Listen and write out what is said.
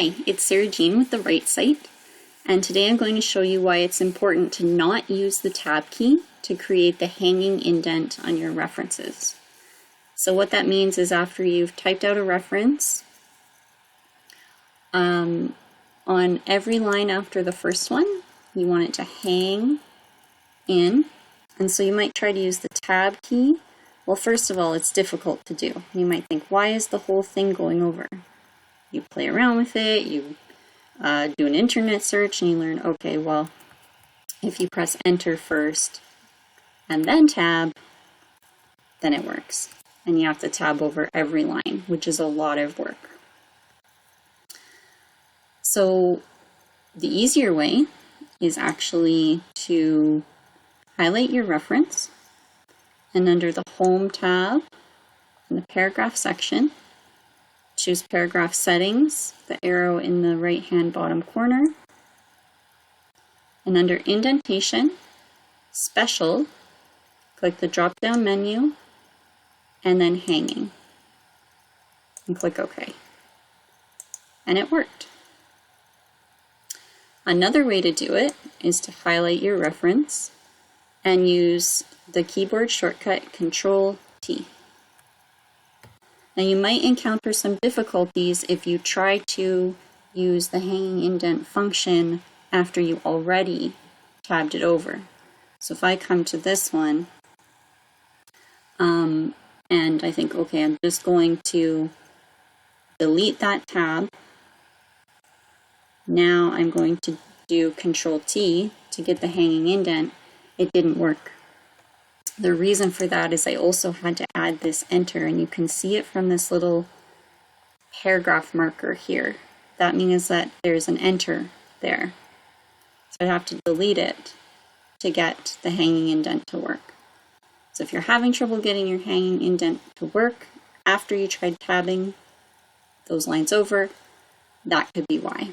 Hi, it's Sarah Jean with the Right Site, and today I'm going to show you why it's important to not use the tab key to create the hanging indent on your references. So what that means is after you've typed out a reference, on every line after the first one, you want it to hang in, and so you might try to use the tab key. Well, first of all, it's difficult to do. You might think, why is the whole thing going over? You play around with it, you do an internet search, and you learn, okay, well, if you press enter first and then tab, then it works. And you have to tab over every line, which is a lot of work. So the easier way is actually to highlight your reference, and under the Home tab, in the Paragraph section, choose Paragraph Settings, the arrow in the right-hand bottom corner, and under Indentation, Special, click the drop-down menu, and then Hanging, and click OK. And it worked. Another way to do it is to highlight your reference and use the keyboard shortcut Ctrl+T. Now you might encounter some difficulties if you try to use the hanging indent function after you already tabbed it over. So if I come to this one, and I think, okay, I'm just going to delete that tab. Now I'm going to do Ctrl+T to get the hanging indent. It didn't work. The reason for that is I also had to add this enter, and you can see it from this little paragraph marker here. That means that there's an enter there. So I have to delete it to get the hanging indent to work. So if you're having trouble getting your hanging indent to work after you tried tabbing those lines over, that could be why.